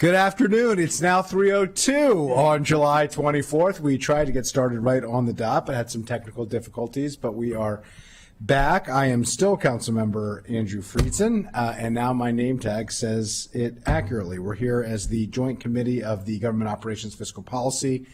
Good afternoon. It's now 3:02 on July 24th. We tried to get started right on the dot, but had some technical difficulties, but we are back. I am still Councilmember Andrew Friedson, and now my name tag says it accurately. We're here as the Joint Committee of the Government Operations Fiscal Policy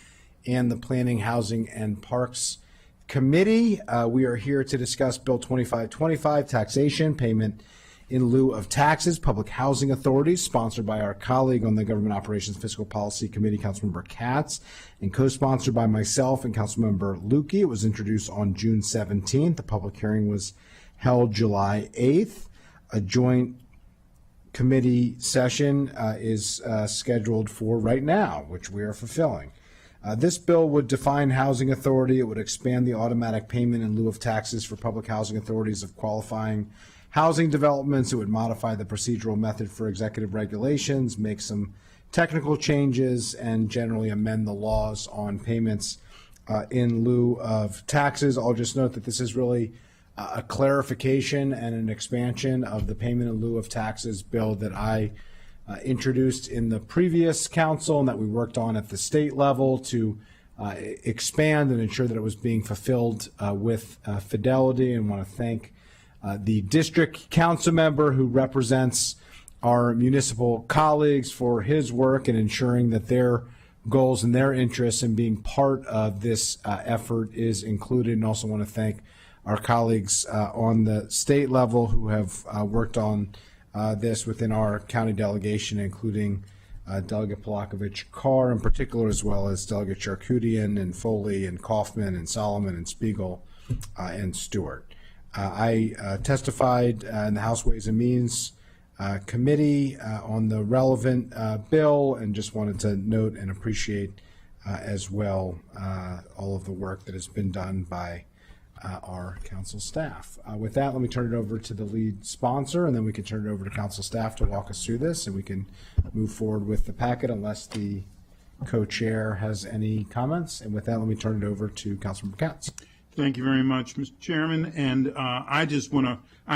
and the Planning, Housing, and Parks Committee. We are here to discuss Bill 2525, Taxation, Payment in lieu of taxes, public housing authorities, sponsored by our colleague on the Government Operations Fiscal Policy Committee, Councilmember Katz, and co-sponsored by myself and Councilmember Lukey. It was introduced on June 17th. The public hearing was held July 8th. A joint committee session is scheduled for right now, which we are fulfilling. This bill would define housing authority. It would expand the automatic payment in lieu of taxes for public housing authorities of qualifying housing developments. It would modify the procedural method for executive regulations, make some technical changes, and generally amend the laws on payments in lieu of taxes. I'll just note that this is really a clarification and an expansion of the payment in lieu of taxes bill that I introduced in the previous council and that we worked on at the state level to expand and ensure that it was being fulfilled with fidelity. And want to thank the district council member who represents our municipal colleagues for his work in ensuring that their goals and their interests in being part of this effort is included. And also want to thank our colleagues on the state level who have worked on this within our county delegation, including Delegate Polakovich-Carr in particular, as well as Delegate Charkoudian and Foley and Kaufman and Solomon and Spiegel and Stewart. I testified in the House Ways and Means Committee on the relevant bill, and just wanted to note and appreciate as well all of the work that has been done by our council staff. With that, let me turn it over to the lead sponsor, and then we can turn it over to council staff to walk us through this, and we can move forward with the packet unless the co-chair has any comments. And with that, let me turn it over to Councilmember Katz. Thank you very much, Mr. Chairman. And I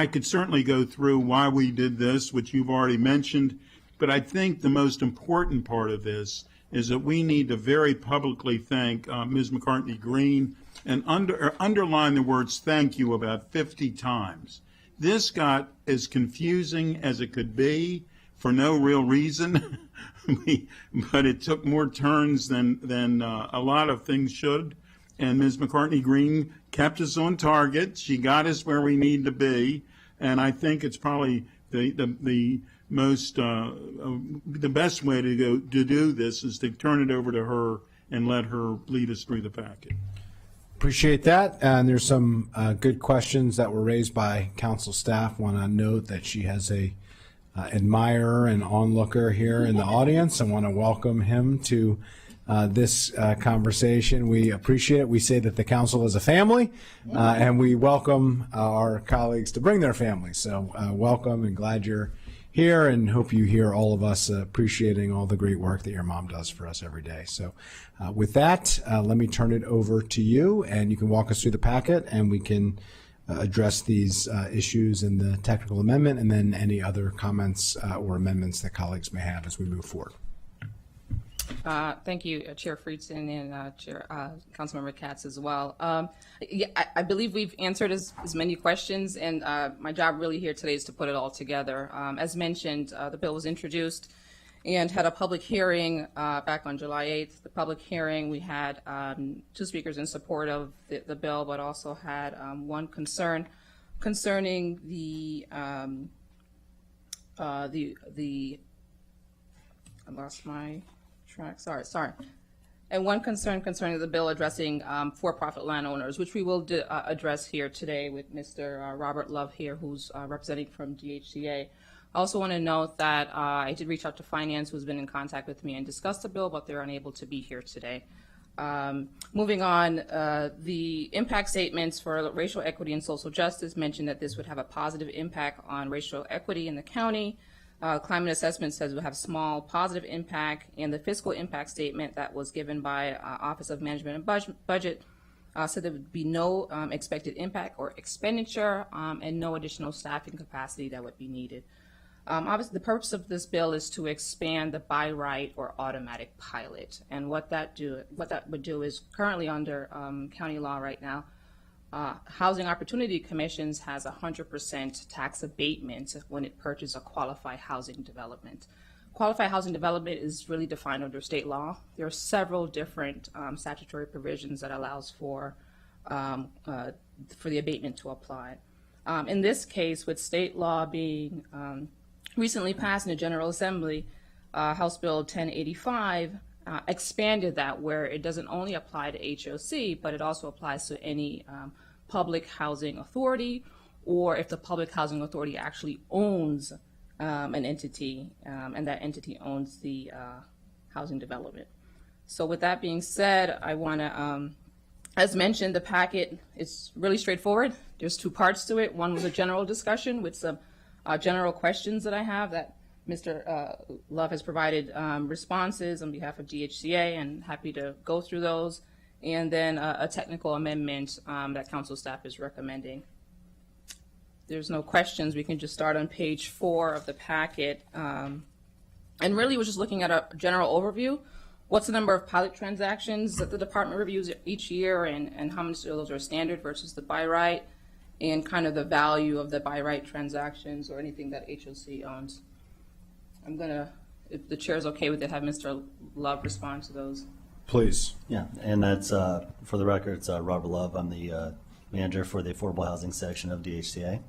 could certainly go through why we did this, which you've already mentioned, but I think the most important part of this is that we need to very publicly thank Ms. McCartney-Green and underline the words thank you about 50 times. This got as confusing as it could be for no real reason, but it took more turns than a lot of things should. And Ms. McCartney-Green kept us on target. She got us where we need to be, and I think it's probably the best way to do this is to turn it over to her and let her lead us through the packet. Appreciate that. And there's some good questions that were raised by council staff. Want to note that she has a admirer and onlooker here in the audience. I want to welcome him to this conversation. We appreciate it. We say that the council is a family, and we welcome our colleagues to bring their families. So welcome, and glad you're here, and hope you hear all of us appreciating all the great work that your mom does for us every day. So with that, let me turn it over to you, and you can walk us through the packet, and we can address these issues in the technical amendment, and then any other comments or amendments that colleagues may have as we move forward. Thank you, Chair Friedson and Chair Councilmember Katz as well. Yeah, I believe we've answered as many questions, and my job really here today is to put it all together. As mentioned, the bill was introduced and had a public hearing back on July 8th. The public hearing, we had two speakers in support of the bill, but also had one concern concerning I lost my track. Sorry. And one concern concerning the bill addressing for-profit landowners, which we will address here today with Mr. Robert Love here, who's representing from DHCA. I also want to note that I did reach out to Finance, who's been in contact with me and discussed the bill, but they're unable to be here today. Moving on, the impact statements for racial equity and social justice mentioned that this would have a positive impact on racial equity in the county. Climate assessment says it will have small positive impact, and the fiscal impact statement that was given by Office of Management and Budget said there would be no expected impact or expenditure and no additional staffing capacity that would be needed. Obviously, the purpose of this bill is to expand the by right or automatic pilot. And what that would do is currently under county law right now, Housing Opportunity Commissions has 100% tax abatement when it purchases a qualified housing development. Qualified housing development is really defined under state law. There are several different statutory provisions that allows for the abatement to apply. In this case, with state law being recently passed in the General Assembly, House Bill 1085 expanded that, where it doesn't only apply to HOC, but it also applies to any public housing authority, or if the public housing authority actually owns an entity, and that entity owns the housing development. So with that being said, I want to, as mentioned, the packet is really straightforward. There's two parts to it. One was a general discussion with some general questions that I have that Mr. Love has provided responses on behalf of DHCA, and happy to go through those. And then a technical amendment that council staff is recommending. There's no questions. We can just start on page 4 of the packet. And really, we're just looking at a general overview. What's the number of pilot transactions that the department reviews each year, and how many of those are standard versus the by right, and kind of the value of the by right transactions or anything that HOC owns. I'm gonna, if the chair's okay with it, have Mr. Love respond to those. Please. Yeah, and that's, for the record, it's Robert Love. I'm the manager for the Affordable Housing section of DHCA.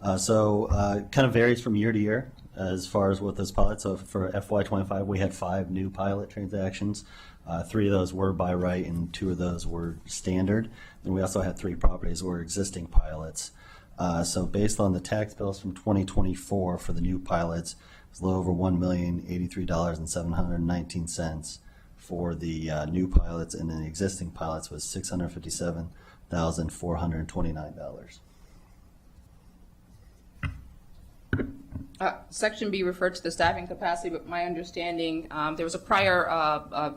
Kind of varies from year to year as far as with those pilots. So for FY25, we had 5 new pilot transactions. 3 of those were by right and 2 of those were standard. And we also had 3 properties that were existing pilots. So based on the tax bills from 2024 for the new pilots, it's a little over $1,083,719 for the new pilots, and then the existing pilots was $657,429. Section B referred to the staffing capacity, but my understanding, there was a prior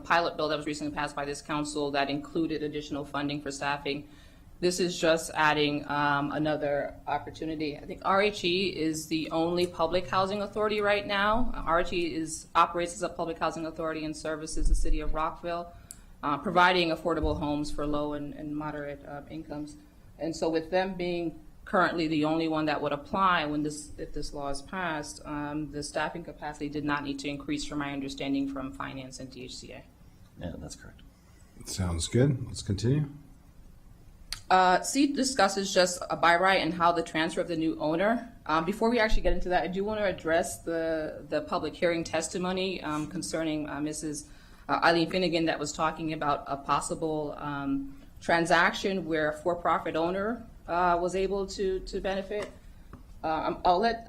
pilot bill that was recently passed by this council that included additional funding for staffing. This is just adding another opportunity. I think RHE is the only public housing authority right now. RHE operates as a public housing authority and services the city of Rockville, providing affordable homes for low and moderate incomes. And so with them being currently the only one that would apply if this law is passed, the staffing capacity did not need to increase, from my understanding from finance and DHCA. Yeah, that's correct. Sounds good. Let's continue. C discusses just a by right and how the transfer of the new owner. Before we actually get into that, I do want to address the public hearing testimony concerning Mrs. Eileen Finnegan that was talking about a possible transaction where a for-profit owner was able to benefit. I'll let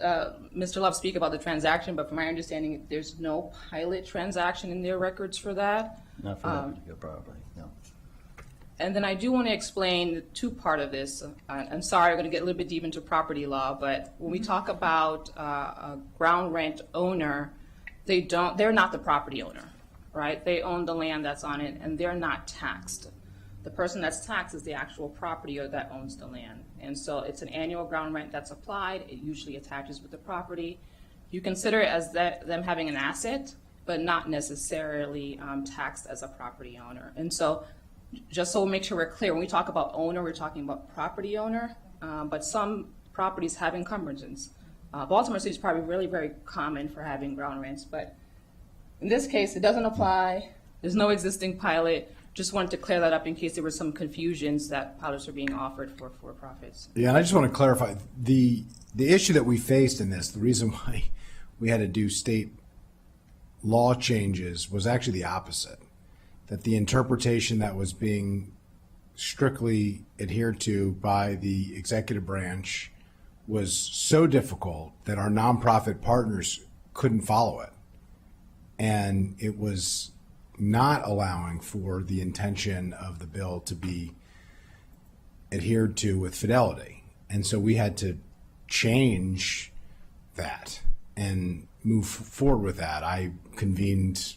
Mr. Love speak about the transaction, but from my understanding, there's no pilot transaction in their records for that. Not for that particular property, no. And then I do want to explain the 2 part of this. I'm sorry, I'm going to get a little bit deep into property law, but when we talk about a ground rent owner, they're not the property owner, right? They own the land that's on it, and they're not taxed. The person that's taxed is the actual property owner that owns the land. And so it's an annual ground rent that's applied. It usually attaches with the property. You consider it as them having an asset, but not necessarily taxed as a property owner. And so just so we'll make sure we're clear, when we talk about owner, we're talking about property owner, but some properties have encumbrances. Baltimore City is probably really very common for having ground rents, but in this case, it doesn't apply. There's no existing pilot. Just wanted to clear that up in case there were some confusions that pilots are being offered for profits. Yeah, and I just want to clarify the issue that we faced in this. The reason why we had to do state law changes was actually the opposite. That the interpretation that was being strictly adhered to by the executive branch was so difficult that our nonprofit partners couldn't follow it. And it was not allowing for the intention of the bill to be adhered to with fidelity. And so we had to change that and move forward with that. I convened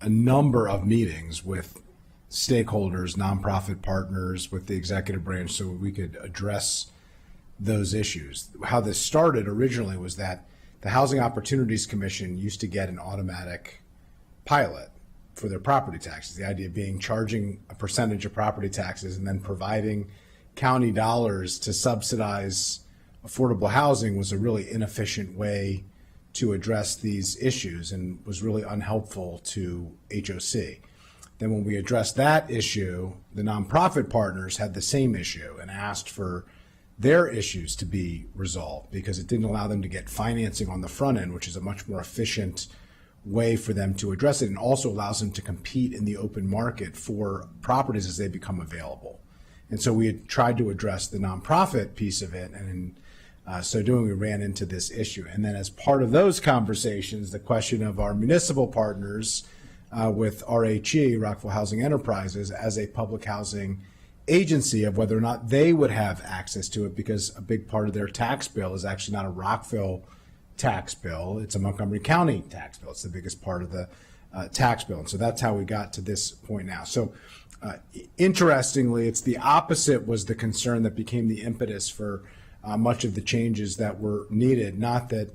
a number of meetings with stakeholders, nonprofit partners, with the executive branch, so we could address those issues. How this started originally was that the Housing Opportunities Commission used to get an automatic pilot for their property taxes. The idea being charging a percentage of property taxes and then providing county dollars to subsidize affordable housing was a really inefficient way to address these issues and was really unhelpful to HOC. Then when we addressed that issue, the nonprofit partners had the same issue and asked for their issues to be resolved because it didn't allow them to get financing on the front end, which is a much more efficient way for them to address it, and also allows them to compete in the open market for properties as they become available. And so we had tried to address the nonprofit piece of it, and in so doing, we ran into this issue. And then as part of those conversations, the question of our municipal partners with RHE, Rockville Housing Enterprises, as a public housing agency, of whether or not they would have access to it, because a big part of their tax bill is actually not a Rockville tax bill, it's a Montgomery County tax bill. It's the biggest part of the tax bill. And so that's how we got to this point now. So interestingly, it's the opposite was the concern that became the impetus for much of the changes that were needed. Not that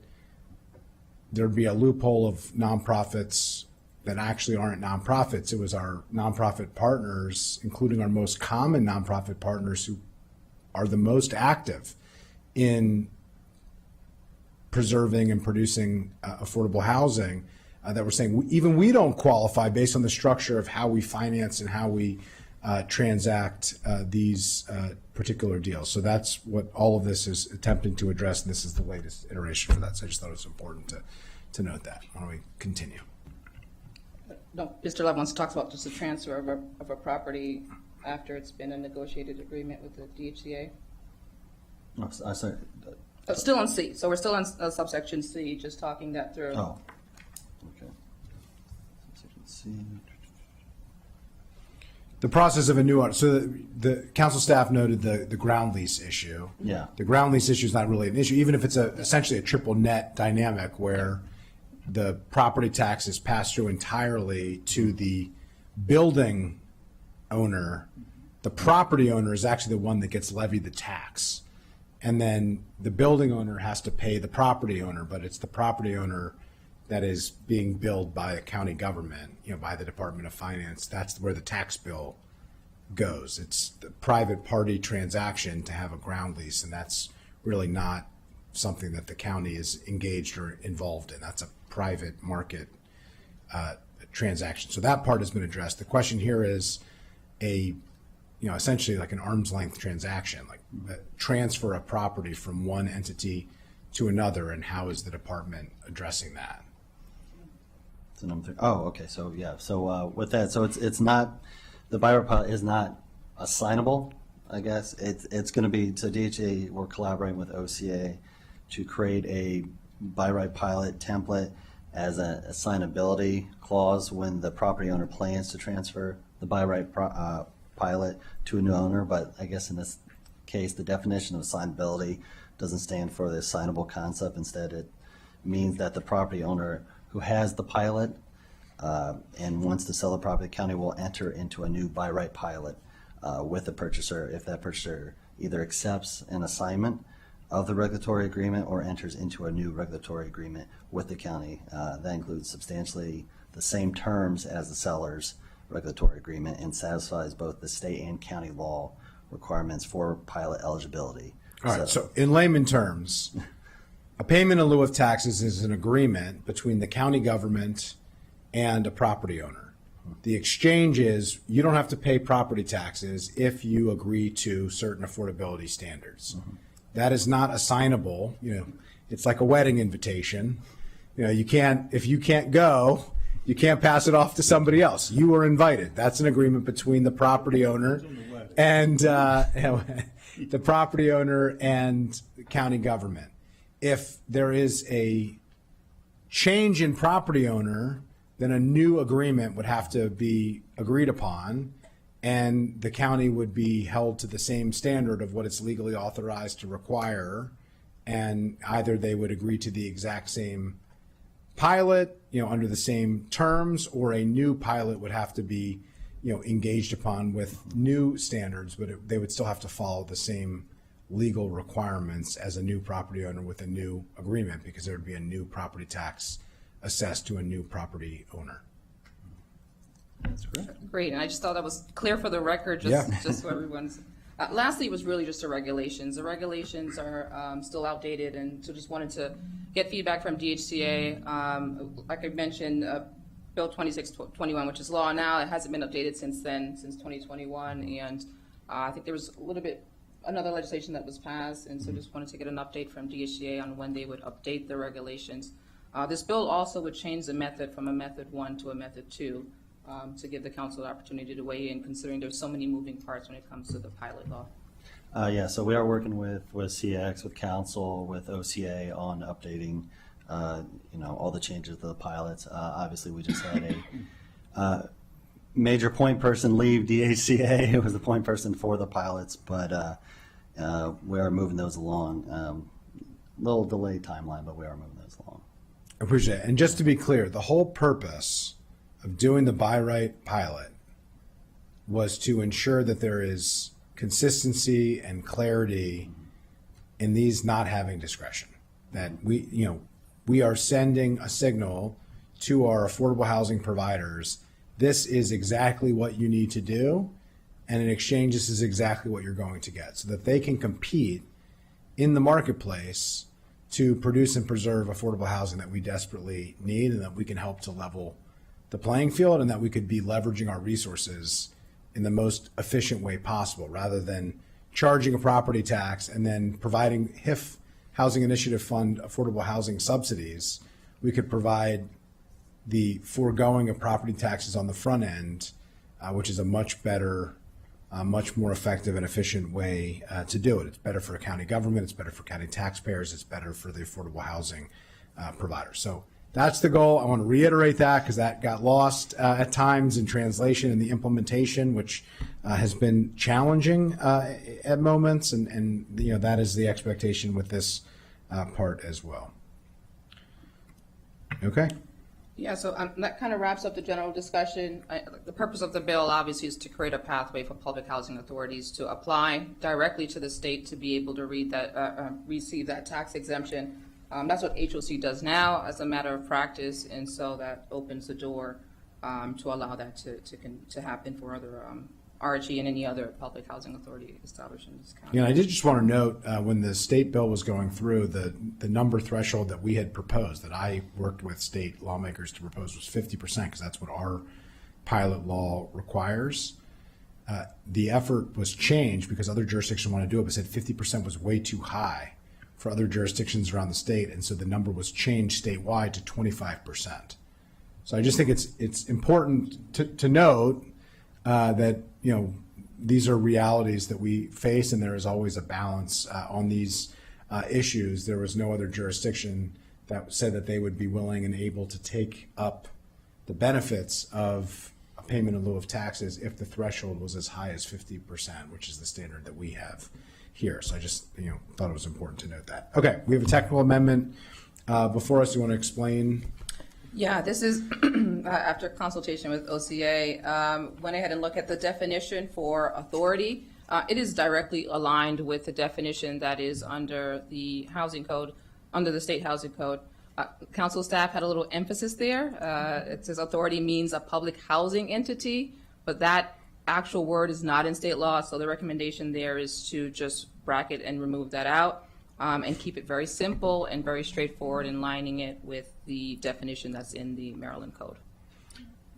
there'd be a loophole of nonprofits that actually aren't nonprofits. It was our nonprofit partners, including our most common nonprofit partners who are the most active in preserving and producing affordable housing, that were saying even we don't qualify based on the structure of how we finance and how we transact these particular deals. So that's what all of this is attempting to address, and this is the latest iteration for that. So I just thought it was important to note that. Why don't we continue? No, Mr. Love wants to talk about just the transfer of a property after it's been a negotiated agreement with the DHCA. Oh, I said, Still on C, so we're still on subsection C, just talking that through. oh, okay. Subsection C. The process of a new, so the council staff noted the ground lease issue. Yeah. The ground lease issue is not really an issue, even if it's essentially a triple net dynamic where the property tax is passed through entirely to the building owner. The property owner is actually the one that gets levied the tax. And then the building owner has to pay the property owner, but it's the property owner that is being billed by a county government, by the Department of Finance. That's where the tax bill goes. It's the private party transaction to have a ground lease, and that's really not something that the county is engaged or involved in. That's a private market transaction. So that part has been addressed. The question here is essentially like an arm's length transaction, like transfer a property from one entity to another, and how is the department addressing that? So number 3. Oh, okay. So yeah. So with that, so it's not, the buyer pilot is not assignable. I guess it's going to be, so DHA, we're collaborating with OCA to create a by right pilot template as an assignability clause when the property owner plans to transfer the by right pilot to a new owner. But I guess in this case, the definition of assignability doesn't stand for the assignable concept. Instead, it means that the property owner who has the pilot and wants to sell the property, the county will enter into a new by right pilot with the purchaser if that purchaser either accepts an assignment of the regulatory agreement or enters into a new regulatory agreement with the county. That includes substantially the same terms as the seller's regulatory agreement and satisfies both the state and county law requirements for pilot eligibility. All right, so in layman terms, a payment in lieu of taxes is an agreement between the county government and a property owner. The exchange is you don't have to pay property taxes if you agree to certain affordability standards. Mm-hmm. That is not assignable. It's like a wedding invitation. You can't, if you can't go, you can't pass it off to somebody else. You were invited. That's an agreement between the property owner and the property owner and the county government. If there is a change in property owner, then a new agreement would have to be agreed upon, and the county would be held to the same standard of what it's legally authorized to require, and either they would agree to the exact same pilot, under the same terms, or a new pilot would have to be, engaged upon with new standards, but they would still have to follow the same legal requirements as a new property owner with a new agreement, because there would be a new property tax assessed to a new property owner. That's correct. Great, and I just thought that was clear for the record, Yeah. just so everyone's. Lastly, it was really just the regulations. The regulations are still outdated, and so just wanted to get feedback from DHCA. Like I mentioned, Bill 2621, which is law now, it hasn't been updated since then, since 2021, and I think there was a little bit, another legislation that was passed, and so just wanted to get an update from DHCA on when they would update the regulations. This bill also would change the method from a method 1 to a method 2, to give the council the opportunity to weigh in, considering there's so many moving parts when it comes to the pilot law. Yeah, so we are working with CX, with council, with OCA on updating, all the changes to the pilots. Obviously, we just had a major point person leave DHCA. It was the point person for the pilots, but we are moving those along. Little delayed timeline, but we are moving those along. I appreciate it. And just to be clear, the whole purpose of doing the by right pilot was to ensure that there is consistency and clarity in these not having discretion. That we are sending a signal to our affordable housing providers. This is exactly what you need to do, and in exchange, this is exactly what you're going to get, so that they can compete in the marketplace to produce and preserve affordable housing that we desperately need, and that we can help to level the playing field, and that we could be leveraging our resources in the most efficient way possible, rather than charging a property tax and then providing HIF, Housing Initiative Fund, affordable housing subsidies. We could provide the foregoing of property taxes on the front end, which is a much better, much more effective and efficient way to do it. It's better for a county government, it's better for county taxpayers, it's better for the affordable housing providers. So that's the goal. I want to reiterate that, because that got lost at times in translation and the implementation, which has been challenging at moments, and that is the expectation with this part as well. Okay. Yeah, so that kind of wraps up the general discussion. The purpose of the bill, obviously, is to create a pathway for public housing authorities to apply directly to the state to be able to receive that tax exemption. That's what HOC does now as a matter of practice, and so that opens the door to allow that to happen for other RHE and any other public housing authority established in this county. Yeah, I did just want to note, when the state bill was going through, the number threshold that we had proposed, that I worked with state lawmakers to propose, was 50%, because that's what our pilot law requires. The effort was changed because other jurisdictions want to do it, but said 50% was way too high for other jurisdictions around the state, and so the number was changed statewide to 25%. So I just think it's important to note that these are realities that we face, and there is always a balance on these issues. There was no other jurisdiction that said that they would be willing and able to take up the benefits of a payment in lieu of taxes if the threshold was as high as 50%, which is the standard that we have here. So I just thought it was important to note that. Okay, we have a technical amendment before us. You want to explain? Yeah, this is after consultation with OCA, went ahead and looked at the definition for authority. It is directly aligned with the definition that is under the housing code, under the state housing code. Council staff had a little emphasis there. It says authority means a public housing entity, but that actual word is not in state law, so the recommendation there is to just bracket and remove that out. And keep it very simple and very straightforward, in lining it with the definition that's in the Maryland Code.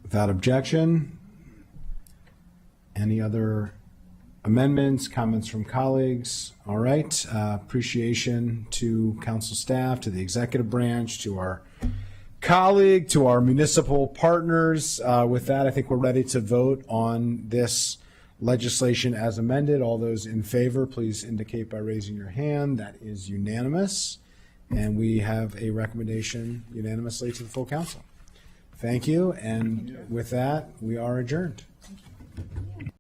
Without objection. Any other amendments, comments from colleagues? All right. Appreciation to council staff, to the executive branch, to our colleague, to our municipal partners. With that, I think we're ready to vote on this legislation as amended. All those in favor, please indicate by raising your hand. That is unanimous. And we have a recommendation unanimously to the full council. Thank you. And with that, we are adjourned.